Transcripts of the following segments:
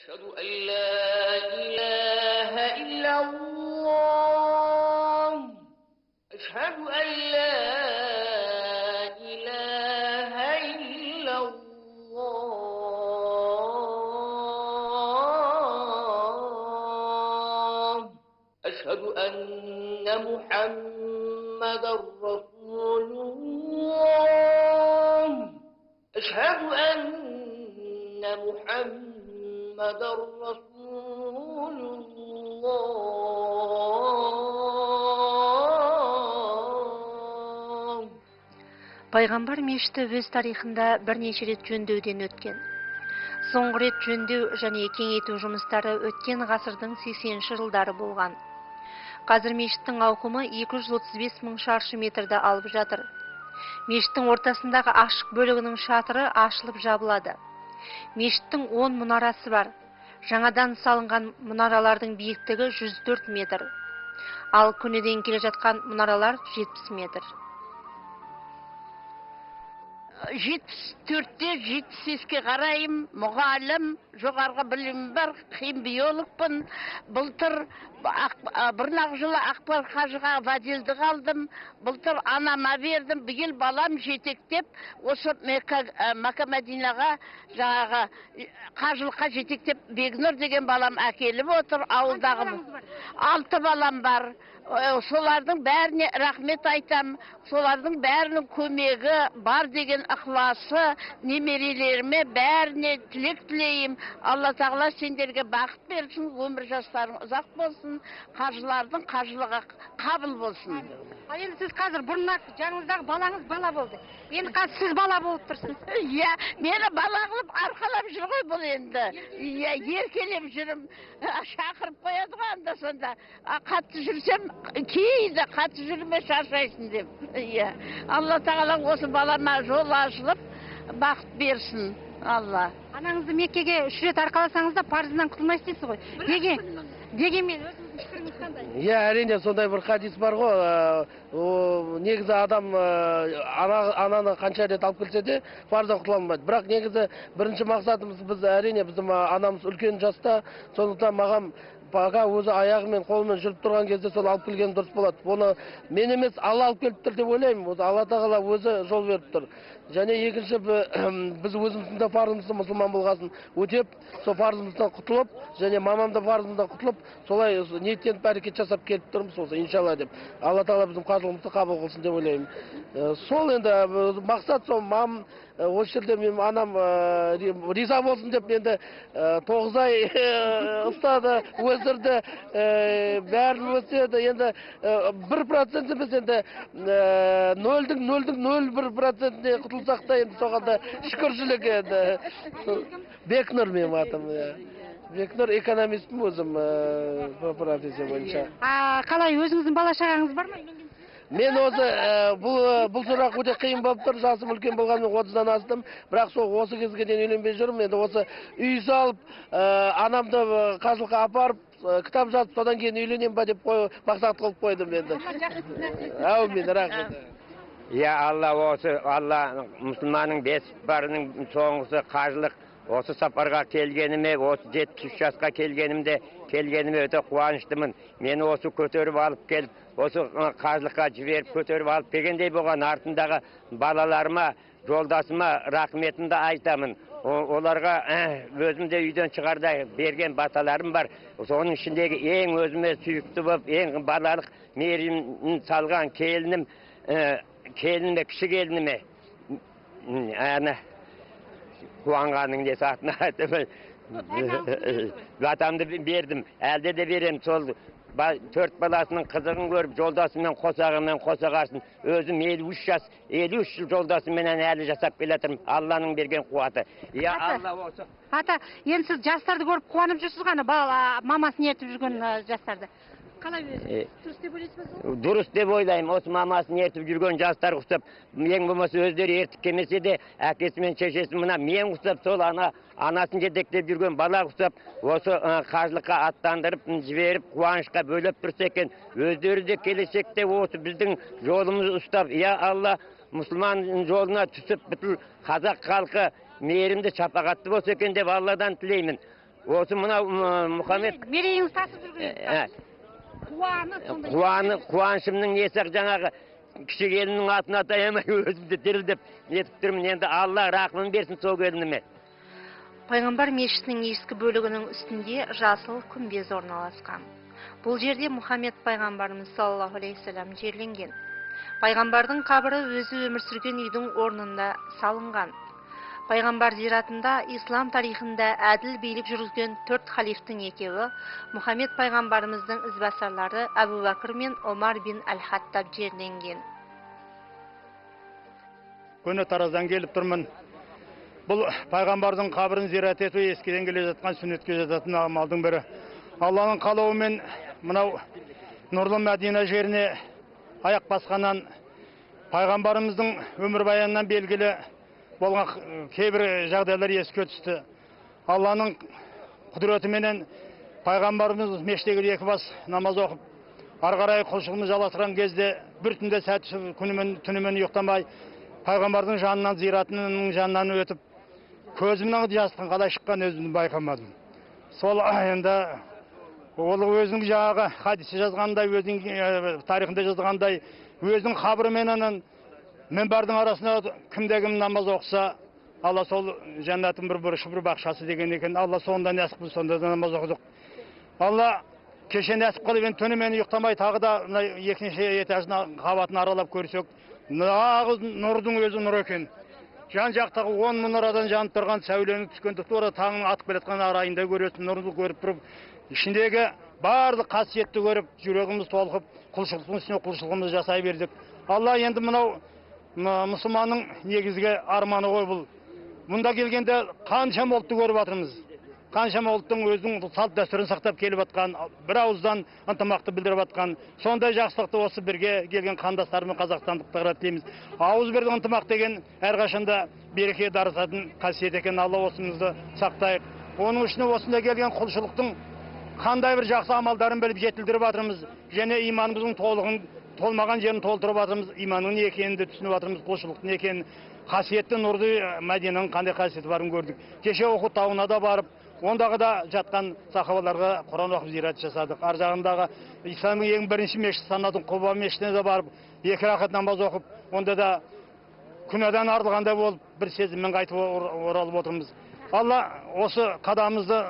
أشهد أن لا إله إلا الله أشهد أن لا إله إلا الله أشهد أن محمد رسول الله أشهد أن محمد رسول الله Пайғамбар мешіті өз тарихында бірнеше рет жөндеуден өткен. Соңғы рет жөндеу және кеңейту жұмыстары өткен ғасырдың 80-ші жылдары болған. Қазір мешіттің ауқымы 235 мың шаршы метрді алып жатыр. Мешіттің ортасындағы ашық бөлігінің шатыры ашылып жабылады. Мешіттің 10 мұнарасы бар. Жаңадан салынған мұнаралардың биіктігі 104 метр. Ал көнеден келе жатқан мұнаралар 70 метр. 74-те 78-ке қарайым, мұғалім, жоғарғы білім бар, хим биологпын. Былтыр бірнақ жылы Ақбар қажыға вәделді қалдым. Былтыр анама бердім. Биыл балам жетектеп, осы Мәкка Мәдинаға жаңағы қажылыққа жетектеп Бегнұр деген балам әкеліп отыр. Ауылдағы 6 балам бар. Солардың бәріне рахмет айтам. Солардың бәрінің көмегі бар деген ықыласы, немерелеріме бәріне тілек тілейім. Алла тағала сендерге бақыт берсін, өмір жастарың ұзақ болсын, қажылардың қажылығы қабыл болсын. Енді сіз қазір бұрынақ жаңыңыздағы балаңыз бала болды. Енді қазір сіз бала болып тұрсыз. Иә, мені бала қылып арқалап жүр ғой бұл енді. Иә, еркелеп жүрім. Шақырып қояды ғой анда сонда. Қатты жүрсем, кейді қатты жүрме шаршайсың деп. Иә, Алла тағала осы балама жол ашылып, бақыт берсін. Алла. Анаңызды Меккеге 3 рет арқаласаңыз да парызынан құтылмайсыз дейсіз ғой. Дегенмен өзіңіздің пікіріңіз қандай? Иә, әрине сондай бір хадис бар ғой. Негізі адам ананы қанша рет алып келсе де парыздан құтыла алмайды. Бірақ негізі бірінші мақсатымыз біз әрине біздің анамыз үлкен жаста, сондықтан маған баға өзі аяғымен қолымен жүріп тұрған кезде сол алып келген дұрыс болады. Оны мен емес, Алла алып келіп тұр деп ойлаймын. Алла тағала өзі жол беріп тұр. Және екінші біз өзіміздің де парызымызды мұсылман болғасын өтеп, сол парызымыздан құтылып, және мамам да парызымыздан құтылып, солай ниеттеніп әрекет жасап келіп тұрмыз осы, иншалла деп. Алла тағала біздің қажылығымызды қабыл қылсын деп ойлаймын. Сол енді мақсат сол осы жерде мен анам риза болсын деп енді 9 ай ұстады, өсірді, бәрін өседі. Енді 1% емес, енді 0,01%-не құтылсақ та енді соғанда шүкіршілік еді. Бекнұр менің атым. Бекнұр экономистпін өзім профессия бойынша. Қалай, өзіңіздің бала шағаңыз бар ма? Мен осы бұл сұрақ өте қиын болып тұр. Жасым үлкен болғанмен 30-дан астым. Бірақ сол осы кезге дейін үйленбей жүрмін. Енді осы үй салып, анамды қажылыққа апарып, кітап жазып, содан кейін үйленем ба деп мақсат қылып қойдым енді. Әумин, рахмет. Я Алла мұсылманның 5 барының соңғысы қажылық. Осы сапарға келгеніме, осы 73 жасқа келгеніме өте қуаныштымын. Мені осы көтеріп алып келіп, осы қажылыққа жіберіп көтеріп алып дегендей болған артындағы балаларыма, жолдасыма рахметімді айтамын. Оларға өзімде үйден шығарда берген баталарым бар. Соның ішіндегі ең өзіме сүйікті болып, ең балалық мейірімін салған келінім, кіші келініме, қуанғаның десе атына айтып, батамды бердім, әлде де берем. Сол 4 баласының қызығын көріп, жолдасымен қосағарсын. Өзім 53 жыл жолдасыменен әлі жасап келетірім. Алланың берген қуаты. Ата, енді сіз жастарды көріп қуанып жүрсіз ғана, мамасын ертіп жүрген жастарды. Қалай өзіңіз? Дұрыс деп ойлайсыз ба? Дұрыс деп ойлаймын. Осы мамасын ертіп жүрген жастар құсап, ең болмаса өздері ертіп келмесе де, әкесі мен шешесі мына мен құсап, сол анасын жетектеп жүрген бала құсап, осы қажылыққа аттандырып, жіберіп, қуанышқа бөліп тұрса екен, өздері де келешекте осы біздің жолымызды ұстап, я Алла, мұсылман жолына түсіп, бүткіл қазақ халқы мейірімді, шапағатты болса екен деп Алладан тілеймін. Осы мына Мұхаммед мерейіңіз тасып жүрген қуанышымның несі жаңағы кіші келіннің атын атаймай өзімді дірілдеп нетіп тұрмын. Енді Алла рахмын берсін сол келініме. Пайғамбар мешітінің ескі бөлігінің үстінде жасыл күмбез орналасқан. Бұл жерде Мұхаммед пайғамбарымыз саллаллаху алейхи вассалам жерленген. Пайғамбардың қабірі өзі өмір сүрген үйдің орнында салынған. Пайғамбар зиратында ислам тарихында әділ билік жүргізген 4 халифтің екеуі Мұхаммед пайғамбарымыздың ізбасарлары Әбу Бәкір мен Омар бин Әл-Хаттаб жерленген. Көне тараздан келіп тұрмын. Бұл пайғамбардың қабірін зират ету ескіден келе жатқан сүннетке жататын амалдың бірі. Алланың қалауымен мынау нұрлы Мәдина жеріне аяқ басқаннан пайғамбарымыздың өмірбаянынан белгілі болған кейбір жағдайлар еске түсті. Алланың құдіретіменен пайғамбарымыз мешіттегі 2 бас намаз оқып, ары қарай құлшылығын жалғастырған кезде бір түнде сәт түнімен ұйықтамай пайғамбардың жанынан, зиратының жанынан өтіп, көзімнің жастың қалай шыққан өзімді байқамадым. Сол енді ол өзінің жаңағы хадисте жазғандай, өзінің тарихында жазғандай, өзінің қабіріменен мінбардың арасына кім-кім намаз оқыса, Алла сол жәннаттың бір бұрышы, бір бақшасы деген екен. Алла сонда нәсіп қылды, сонда намаз оқыдық. Алла кеше нәсіп қылып, енді түнімен ұйықтамай тағы да 2-ші этажын қабатын аралап көрсек, нағыз нұрдың өзі нұр екен. Жан-жақтағы 10 мұнарадан жанып тұрған сәулені түскенді тура таңның атып келеткен арайында көресің, нұрды көріп тұрып, ішіндегі барлық қасиетті көріп, жүрегіміз толқып, құлшылықтың үстіне құлшылығымыз жасай бердік. Алла енді мынау мұсылманның негізгі арманы ғой бұл. Мұнда келгенде қаншама ұлтты көріп жатырмыз. Қаншама ұлттың өзінің салт дәстүрін сақтап келіп жатқан, бір ауыздан ынтымақты білдіріп жатқан, сондай жақсылықты осы бірге келген қандастарымыз қазақстандықтарға тілейміз. Ауыз бірдей ынтымақ деген әрқашанда береке дарысатын қасиет екен. Алла осымызды сақтайық. Оның үшін осында келген құлшылықтың қандай бір жақсы амалдарын біліп жетілдіріп жатырмыз. Және иманымыздың толмаған жерін толтырып жатырмыз. Иманның не екенін де түсініп жатырмыз, құлшылықтың не екенін. Қасиетті нұрды Мәдинаның қандай қасиеті барын көрдік. Кеше Ухуд тауына да барып, ондағы да жатқан сахабаларға Құран оқып зират жасадық. Ар жағындағы исламның ең бірінші мешіті санатын Құба мешітіне де барып, 2 рақат намаз оқып, онда да күнәдан арылғандай болып, бір сезіммен қайтып оралып отырмыз. Алла осы қадамымызды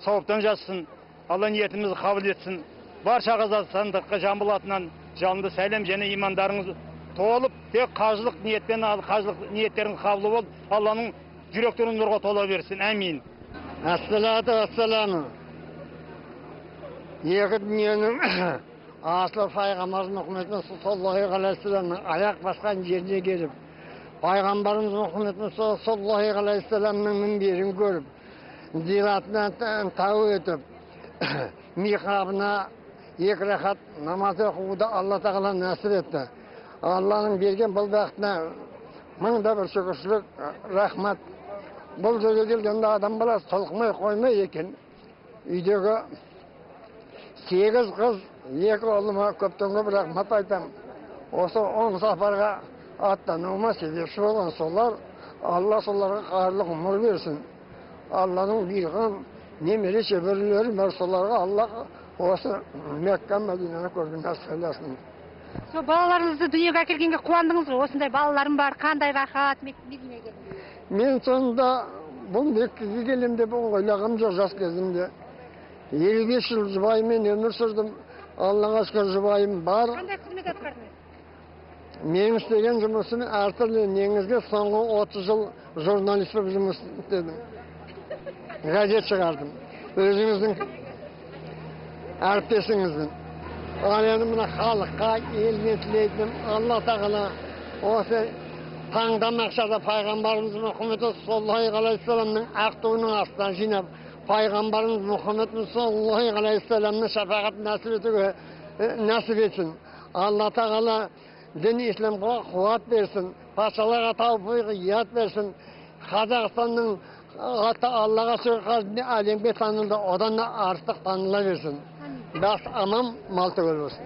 сауаптан жазсын. Алла ниетімізді қабыл етсін. Барша қазақстандыққа жамбыл атынан жалынды сәлем және имандарыңыз толып, тек қажылық ниетпен қажылық ниеттерің қабыл болып, Алланың жүректерін нұрға тола берсін. Әмин. Ассалату ассаламу. Екі дүниенің асыл пайғамбарымыз Мұхаммед саллаллаху алейхи вассаламның аяқ басқан жеріне келіп, пайғамбарымыз Мұхаммед саллаллаху алейхи вассаламның мінберін көріп, зиратынан тау өтіп, михрабына 2 рақат намаз оқуды Алла тағала нәсіп етті. Алланың берген бұл бақытына мыңда бір шүкіршілік, рахмат. Бұл жерге келгенде адам баласы толқымай қоймай екен. Үйдегі 8 қыз, 2 ұлыма көптен көп рахмат айтам. Осы 10 сапарға аттануыма себепші болған солар, Алла соларға қайырлы ғұмыр берсін. Алланың бұйырған немере шеберлері бар, соларға Алла осы Мекка Мәдинаны көрген нәсіп. Сол балаларыңызды дүниеге әкелгенге қуандыңыз ғой. Осындай балаларым бар, қандай рахат Мединеге. Мен сонда бұл Меккеге келем деп ойлағам жоқ жас кезімде. 55 жыл жұбайымен өмір сүрдім. Аллаға шүкір жұбайым бар. Қандай қызмет атқардыңыз? Мен істеген жұмысым әртүрлі. Негізгі соңғы 30 жыл журналист болып жұмыс істедім. Газет шығардым. Өзіңіздің әріптесіңіздің. Ал енді мына халыққа, еліне тілейтінім, Алла тағала осы таңда мақсада пайғамбарымыз Мұхаммед саллаллаху алейхи вассаламның ақ туының астынан жинап, пайғамбарымыз Мұхаммед саллаллаху алейхи вассаламның шапағатын нәсіп етсін. Алла тағала дін исламға қуат берсін, патшаларға тауфиқ берсін. Қазақстанның аты Аллаға шүкір әлемге танылды, одан артық таныла берсін. Бақыт аман, мал түгел болсын.